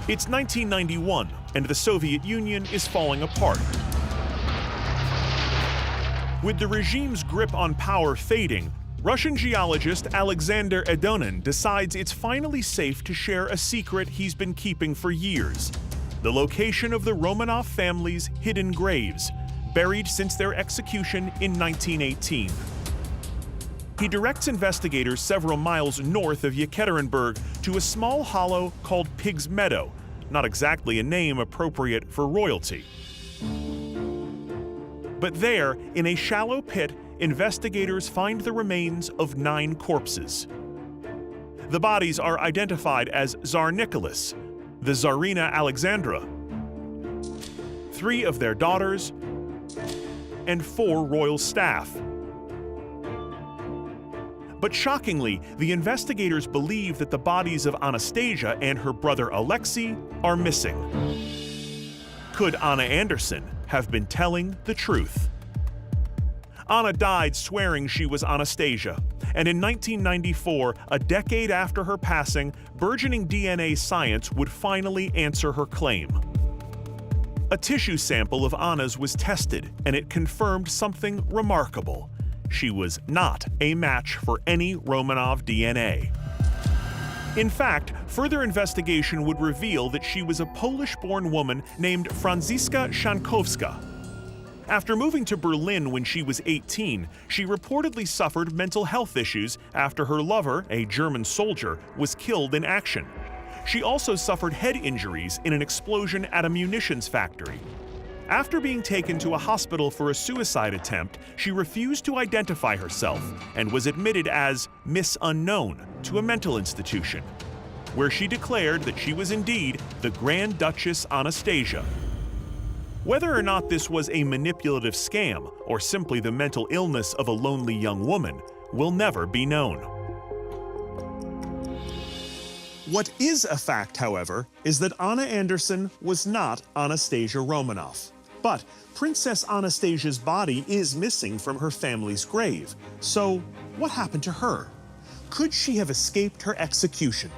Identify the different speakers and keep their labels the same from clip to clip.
Speaker 1: It's 1991, and the Soviet Union is falling apart. With the regime's grip on power fading, Russian geologist Alexander Edonin decides it's finally safe to share a secret he's been keeping for years: the location of the Romanov family's hidden graves, buried since their execution in 1918. He directs investigators several miles north of Yekaterinburg to a small hollow called Pig's Meadow, not exactly a name appropriate for royalty. But there, in a shallow pit, investigators find the remains of 9 corpses. The bodies are identified as Tsar Nicholas, the Tsarina Alexandra, 3 of their daughters, and 4 royal staff. But shockingly, the investigators believe that the bodies of Anastasia and her brother Alexei are missing. Could Anna Anderson have been telling the truth? Anna died swearing she was Anastasia, and in 1994, a decade after her passing, burgeoning DNA science would finally answer her claim. A tissue sample of Anna's was tested, and it confirmed something remarkable. She was not a match for any Romanov DNA. In fact, further investigation would reveal that she was a Polish-born woman named Franziska Szankowska. After moving to Berlin when she was 18, she reportedly suffered mental health issues after her lover, a German soldier, was killed in action. She also suffered head injuries in an explosion at a munitions factory. After being taken to a hospital for a suicide attempt, she refused to identify herself and was admitted as Miss Unknown to a mental institution, where she declared that she was indeed the Grand Duchess Anastasia. Whether or not this was a manipulative scam or simply the mental illness of a lonely young woman will never be known. What is a fact, however, is that Anna Anderson was not Anastasia Romanov. But Princess Anastasia's body is missing from her family's grave. So what happened to her? Could she have escaped her execution?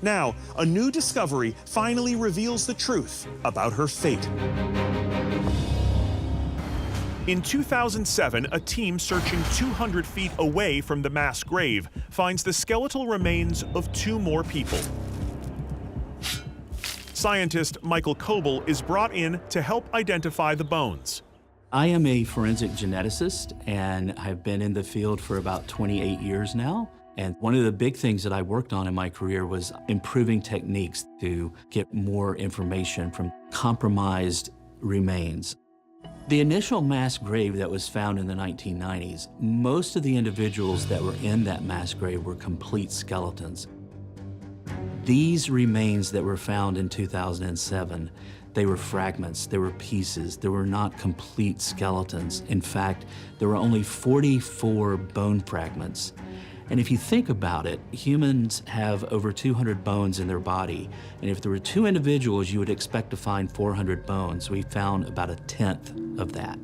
Speaker 1: Now, a new discovery finally reveals the truth about her fate. In 2007, a team searching 200 feet away from the mass grave finds the skeletal remains of 2 more people. Scientist Michael Koebel is brought in to help identify the bones.
Speaker 2: I am a forensic geneticist, and I've been in the field for about 28 years now. And one of the big things that I worked on in my career was improving techniques to get more information from compromised remains. The initial mass grave that was found in the 1990s, most of the individuals that were in that mass grave were complete skeletons. These remains that were found in 2007, they were fragments, they were pieces, they were not complete skeletons. In fact, there were only 44 bone fragments. And if you think about it, humans have over 200 bones in their body. And if there were 2 individuals, you would expect to find 400 bones. We found about 1/10 of that.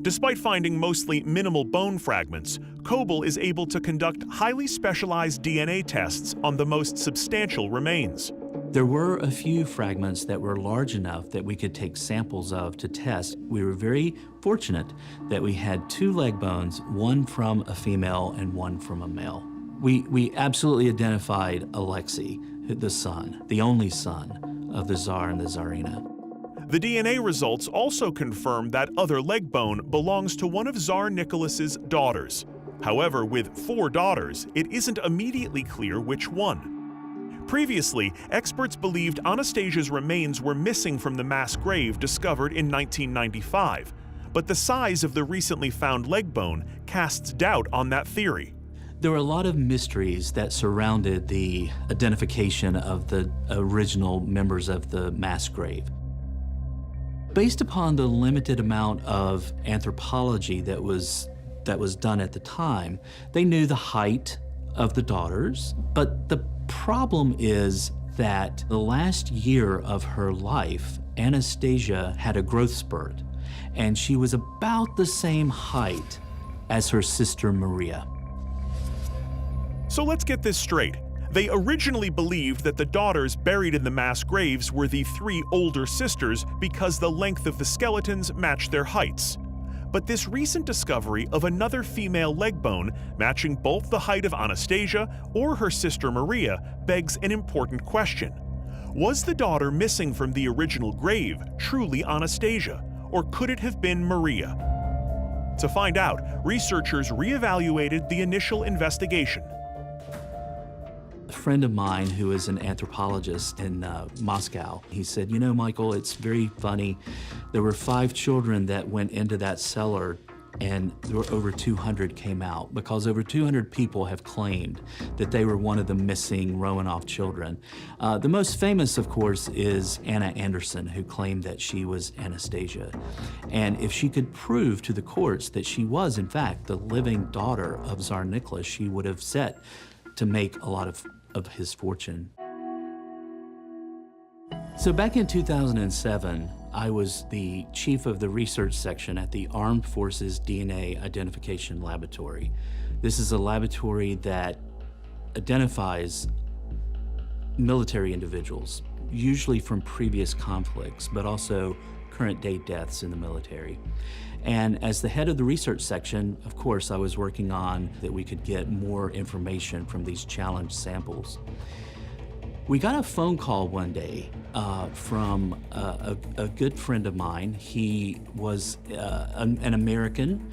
Speaker 1: Despite finding mostly minimal bone fragments, Koebel is able to conduct highly specialized DNA tests on the most substantial remains.
Speaker 2: There were a few fragments that were large enough that we could take samples of to test. We were very fortunate that we had 2 leg bones, one from a female and one from a male. We absolutely identified Alexei, the son, the only son of the Tsar and the Tsarina.
Speaker 1: The DNA results also confirm that other leg bone belongs to one of Tsar Nicholas's daughters. However, with 4 daughters, it isn't immediately clear which one. Previously, experts believed Anastasia's remains were missing from the mass grave discovered in 1995, but the size of the recently found leg bone casts doubt on that theory.
Speaker 2: There were a lot of mysteries that surrounded the identification of the original members of the mass grave. Based upon the limited amount of anthropology that was done at the time, they knew the height of the daughters, but the problem is that the last year of her life, Anastasia had a growth spurt, and she was about the same height as her sister Maria.
Speaker 1: So let's get this straight. They originally believed that the daughters buried in the mass graves were the three older sisters because the length of the skeletons matched their heights. But this recent discovery of another female leg bone matching both the height of Anastasia or her sister Maria begs an important question. Was the daughter missing from the original grave truly Anastasia, or could it have been Maria? To find out, researchers reevaluated the initial investigation.
Speaker 2: A friend of mine who is an anthropologist in Moscow, he said, "You know, Michael, it's very funny. There were 5 children that went into that cellar and there were over 200 came out because over 200 people have claimed that they were one of the missing Romanov children. The most famous, of course, is Anna Anderson, who claimed that she was Anastasia. And if she could prove to the courts that she was, in fact, the living daughter of Tsar Nicholas, she would have set to make a lot of his fortune. So back in 2007, I was the chief of the research section at the Armed Forces DNA Identification Laboratory. This is a laboratory that identifies military individuals, usually from previous conflicts, but also current day deaths in the military. And as the head of the research section, of course, I was working on that we could get more information from these challenge samples. We got a phone call one day from a good friend of mine. He was an American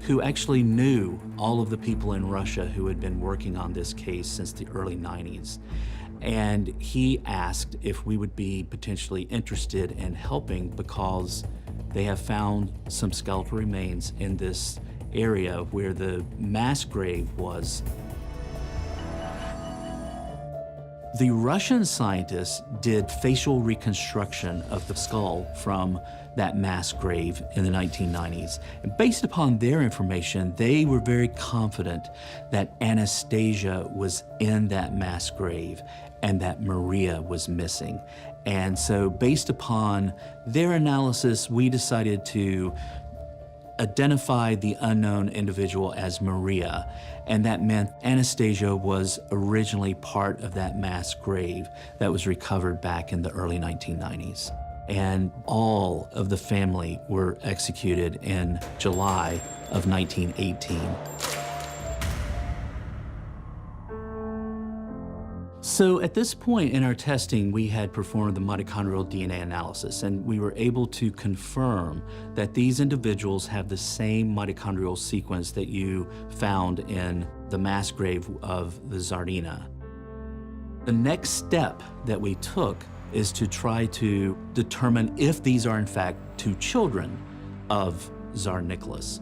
Speaker 2: who actually knew all of the people in Russia who had been working on this case since the early 90s. And he asked if we would be potentially interested in helping because they have found some skeletal remains in this area where the mass grave was. The Russian scientists did facial reconstruction of the skull from that mass grave in the 1990s. And based upon their information, they were very confident that Anastasia was in that mass grave and that Maria was missing. And so based upon their analysis, we decided to identify the unknown individual as Maria, and that meant Anastasia was originally part of that mass grave that was recovered back in the early 1990s. And all of the family were executed in July of 1918. So at this point in our testing, we had performed the mitochondrial DNA analysis, and we were able to confirm that these individuals have the same mitochondrial sequence that you found in the mass grave of the Tsarina. The next step that we took is to try to determine if these are in fact 2 children of Tsar Nicholas.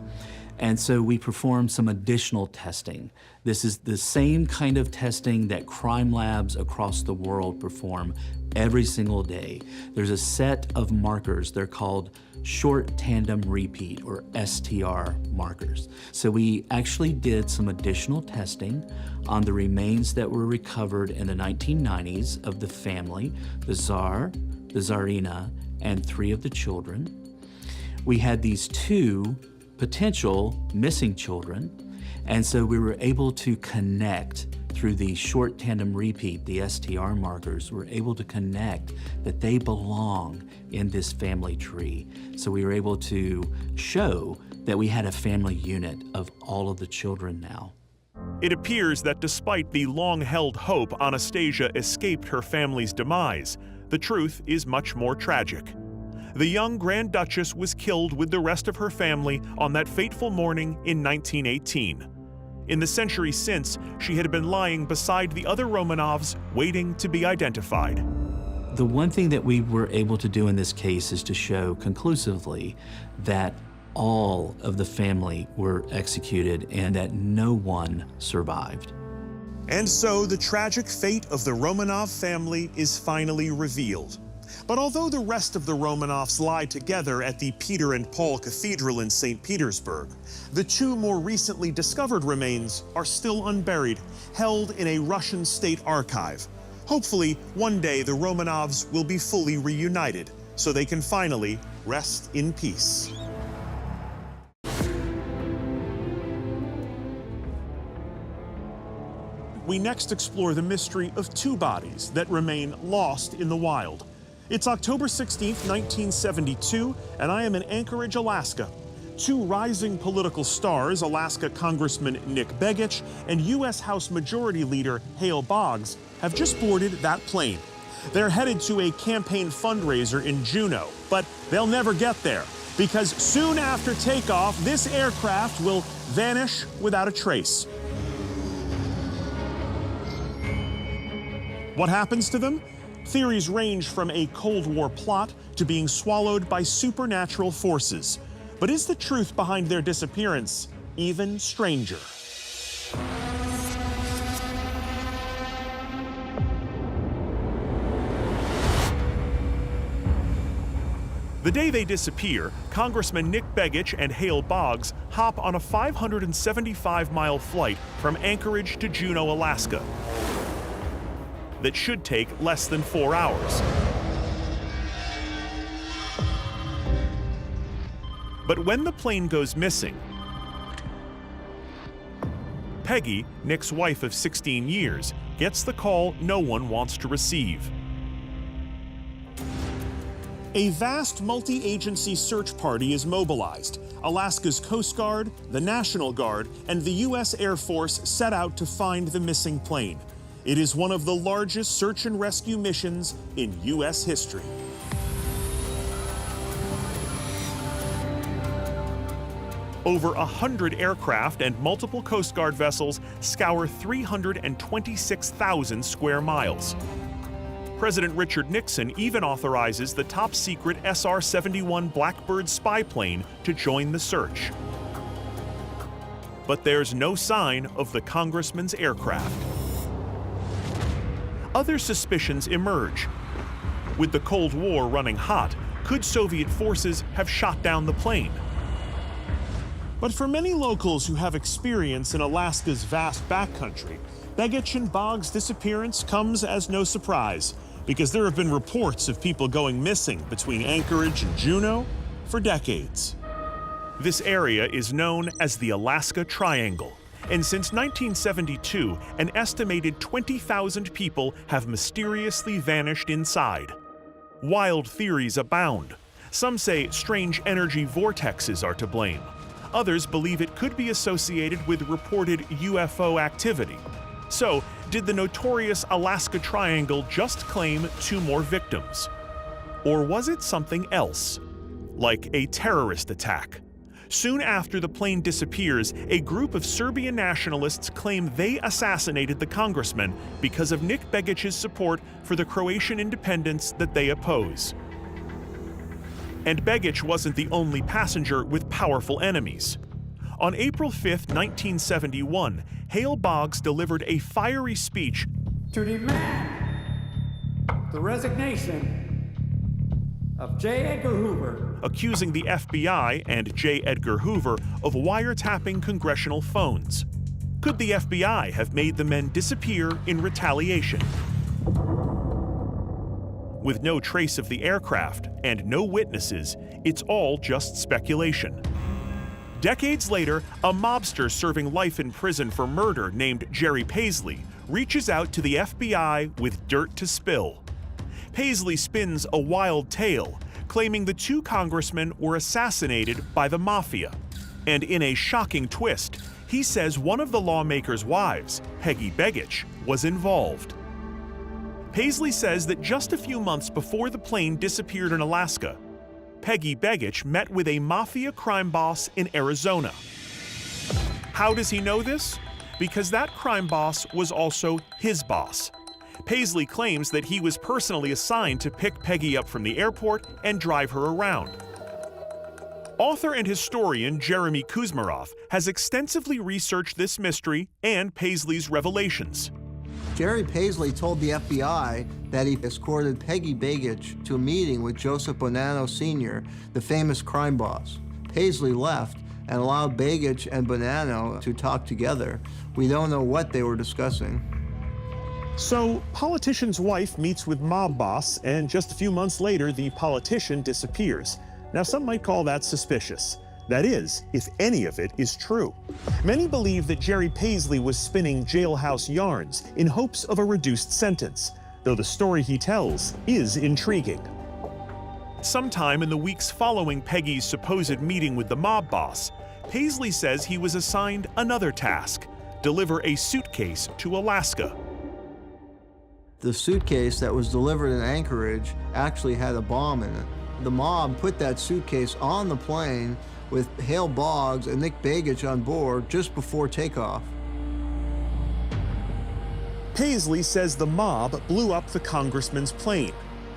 Speaker 2: And so we performed some additional testing. This is the same kind of testing that crime labs across the world perform every single day. There's a set of markers. They're called short tandem repeat, or STR markers. So we actually did some additional testing on the remains that were recovered in the 1990s of the family, the Tsar, the Tsarina, and 3 of the children. We had these 2 potential missing children, and so we were able to connect through the short tandem repeat, the STR markers, we're able to connect that they belong in this family tree. So we were able to show that we had a family unit of all of the children now.
Speaker 1: It appears that despite the long-held hope Anastasia escaped her family's demise, the truth is much more tragic. The young Grand Duchess was killed with the rest of her family on that fateful morning in 1918. In the century since, she had been lying beside the other Romanovs, waiting to be identified.
Speaker 2: The one thing that we were able to do in this case is to show conclusively that all of the family were executed and that no one survived.
Speaker 1: And so the tragic fate of the Romanov family is finally revealed. But although the rest of the Romanovs lie together at the Peter and Paul Cathedral in St. Petersburg, the 2 more recently discovered remains are still unburied, held in a Russian state archive. Hopefully, one day the Romanovs will be fully reunited, so they can finally rest in peace. we next explore the mystery of two bodies that remain lost in the wild. It's October 16th, 1972, and I am in Anchorage, Alaska. Two rising political stars, Alaska Congressman Nick Begich and U.S. House Majority Leader Hale Boggs, have just boarded that plane. They're headed to a campaign fundraiser in Juneau, but they'll never get there because soon after takeoff, this aircraft will vanish without a trace. What happens to them? Theories range from a Cold War plot to being swallowed by supernatural forces. But is the truth behind their disappearance even stranger? The day they disappear, Congressman Nick Begich and Hale Boggs hop on a 575-mile flight from Anchorage to Juneau, Alaska. That should take less than 4 hours. But when the plane goes missing, Peggy, Nick's wife of 16 years, gets the call no one wants to receive. A vast multi-agency search party is mobilized. Alaska's Coast Guard, the National Guard, and the U.S. Air Force set out to find the missing plane. It is one of the largest search and rescue missions in U.S. history. Over 100 aircraft and multiple Coast Guard vessels scour 326,000 square miles. President Richard Nixon even authorizes the top-secret SR-71 Blackbird spy plane to join the search. But there's no sign of the congressman's aircraft. Other suspicions emerge. With the Cold War running hot, could Soviet forces have shot down the plane? But for many locals who have experience in Alaska's vast backcountry, Begich and Boggs' disappearance comes as no surprise, because there have been reports of people going missing between Anchorage and Juneau for decades. This area is known as the Alaska Triangle, and since 1972, an estimated 20,000 people have mysteriously vanished inside. Wild theories abound. Some say strange energy vortexes are to blame. Others believe it could be associated with reported UFO activity. So, did the notorious Alaska Triangle just claim 2 more victims? Or was it something else, like a terrorist attack? Soon after the plane disappears, a group of Serbian nationalists claim they assassinated the congressman because of Nick Begich's support for the Croatian independence that they oppose. And Begich wasn't the only passenger with powerful enemies. On April 5, 1971, Hale Boggs delivered a fiery speech
Speaker 3: to demand the resignation of J. Edgar Hoover,
Speaker 1: accusing the FBI and J. Edgar Hoover of wiretapping congressional phones. Could the FBI have made the men disappear in retaliation? With no trace of the aircraft and no witnesses, it's all just speculation. Decades later, a mobster serving life in prison for murder named Jerry Paisley reaches out to the FBI with dirt to spill. Paisley spins a wild tale, claiming the 2 congressmen were assassinated by the mafia. And in a shocking twist, he says one of the lawmaker's wives, Peggy Begich, was involved. Paisley says that just a few months before the plane disappeared in Alaska, Peggy Begich met with a mafia crime boss in Arizona. How does he know this? Because that crime boss was also his boss. Paisley claims that he was personally assigned to pick Peggy up from the airport and drive her around. Author and historian Jeremy Kuzmarov has extensively researched this mystery and Paisley's revelations.
Speaker 4: Jerry Paisley told the FBI that he escorted Peggy Begich to a meeting with Joseph Bonanno Sr., the famous crime boss. Paisley left and allowed Begich and Bonanno to talk together. We don't know what they were discussing.
Speaker 1: So, politician's wife meets with mob boss, and just a few months later, the politician disappears. Now, some might call that suspicious. That is, if any of it is true. Many believe that Jerry Paisley was spinning jailhouse yarns in hopes of a reduced sentence, though the story he tells is intriguing. Sometime in the weeks following Peggy's supposed meeting with the mob boss, Paisley says he was assigned another task: deliver a suitcase to Alaska.
Speaker 4: The suitcase that was delivered in Anchorage actually had a bomb in it. The mob put that suitcase on the plane with Hale Boggs and Nick Begich on board just before takeoff.
Speaker 1: Paisley says the mob blew up the congressman's plane.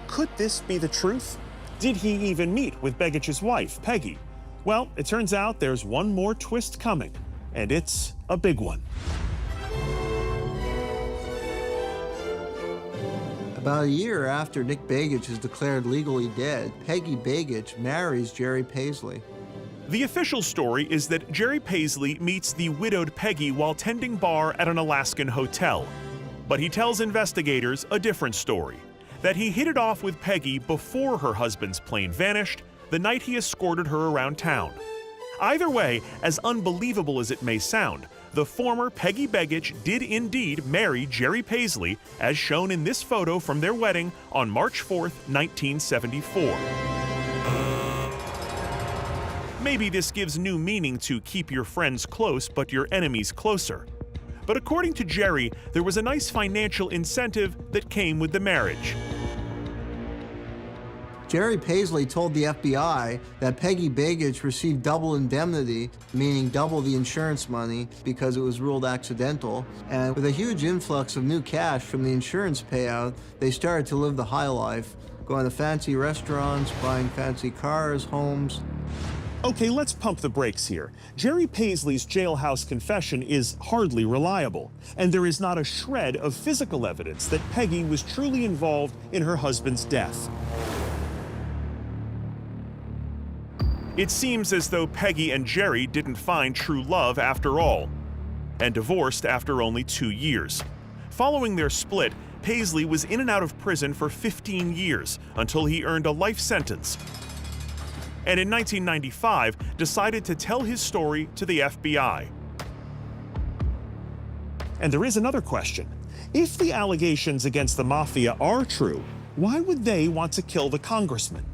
Speaker 1: Could this be the truth? Did he even meet with Begich's wife, Peggy? Well, it turns out there's one more twist coming, and it's a big one.
Speaker 4: About a year after Nick Begich is declared legally dead, Peggy Begich marries Jerry Paisley.
Speaker 1: The official story is that Jerry Paisley meets the widowed Peggy while tending bar at an Alaskan hotel. But he tells investigators a different story, that he hit it off with Peggy before her husband's plane vanished, the night he escorted her around town. Either way, as unbelievable as it may sound, the former Peggy Begich did indeed marry Jerry Paisley, as shown in this photo from their wedding on March 4th, 1974. Maybe this gives new meaning to keep your friends close but your enemies closer. But according to Jerry, there was a nice financial incentive that came with the marriage.
Speaker 4: Jerry Paisley told the FBI that Peggy Begich received double indemnity, meaning double the insurance money, because it was ruled accidental. And with a huge influx of new cash from the insurance payout, they started to live the high life, going to fancy restaurants, buying fancy cars, homes.
Speaker 1: Okay, let's pump the brakes here. Jerry Paisley's jailhouse confession is hardly reliable, and there is not a shred of physical evidence that Peggy was truly involved in her husband's death. It seems as though Peggy and Jerry didn't find true love after all, and divorced after only 2 years. Following their split, Paisley was in and out of prison for 15 years until he earned a life sentence, and in 1995 decided to tell his story to the FBI. And there is another question. If the allegations against the mafia are true, why would they want to kill the congressman?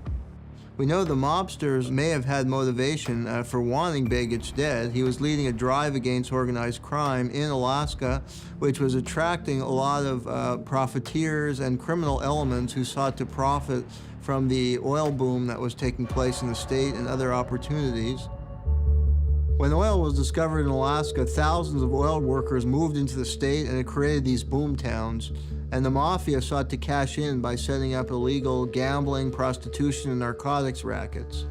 Speaker 4: We know the mobsters may have had motivation for wanting Begich dead. He was leading a drive against organized crime in Alaska, which was attracting a lot of profiteers and criminal elements who sought to profit from the oil boom that was taking place in the state and other opportunities. When oil was discovered in Alaska, thousands of oil workers moved into the state, and it created these boom towns. And the mafia sought to cash in by setting up illegal gambling, prostitution, and narcotics rackets.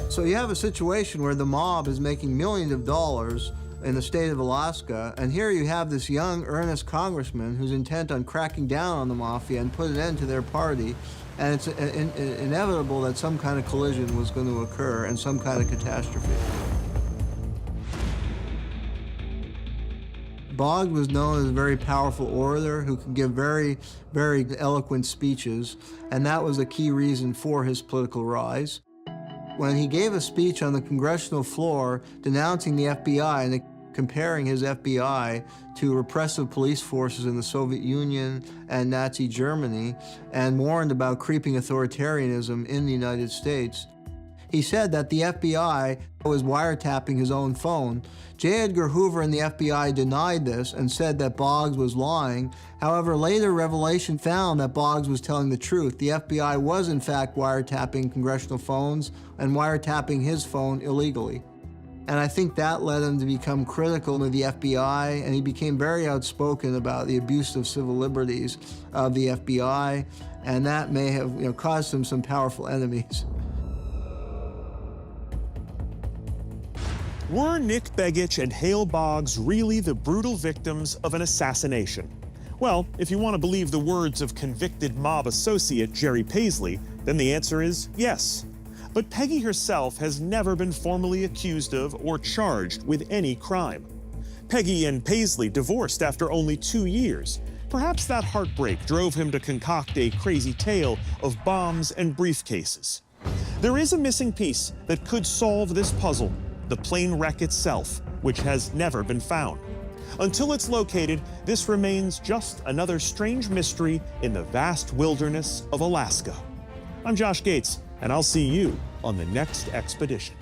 Speaker 4: So you have a situation where the mob is making millions of dollars in the state of Alaska, and here you have this young, earnest congressman who's intent on cracking down on the mafia and put an end to their party. And it's inevitable that some kind of collision was going to occur and some kind of catastrophe. Boggs was known as a very powerful orator who could give very, very eloquent speeches, and that was a key reason for his political rise. When he gave a speech on the congressional floor denouncing the FBI and comparing his FBI to repressive police forces in the Soviet Union and Nazi Germany, and warned about creeping authoritarianism in the United States, he said that the FBI was wiretapping his own phone. J. Edgar Hoover and the FBI denied this and said that Boggs was lying. However, later revelation found that Boggs was telling the truth. The FBI was in fact wiretapping congressional phones and wiretapping his phone illegally. And I think that led him to become critical of the FBI, and he became very outspoken about the abuse of civil liberties of the FBI, and that may have caused him some powerful enemies.
Speaker 1: Were Nick Begich and Hale Boggs really the brutal victims of an assassination? Well, if you want to believe the words of convicted mob associate Jerry Paisley, then the answer is yes. But Peggy herself has never been formally accused of or charged with any crime. Peggy and Paisley divorced after only 2 years. Perhaps that heartbreak drove him to concoct a crazy tale of bombs and briefcases. There is a missing piece that could solve this puzzle. the plane wreck itself, which has never been found. Until it's located, this remains just another strange mystery in the vast wilderness of Alaska. I'm Josh Gates, and I'll see you on the next expedition.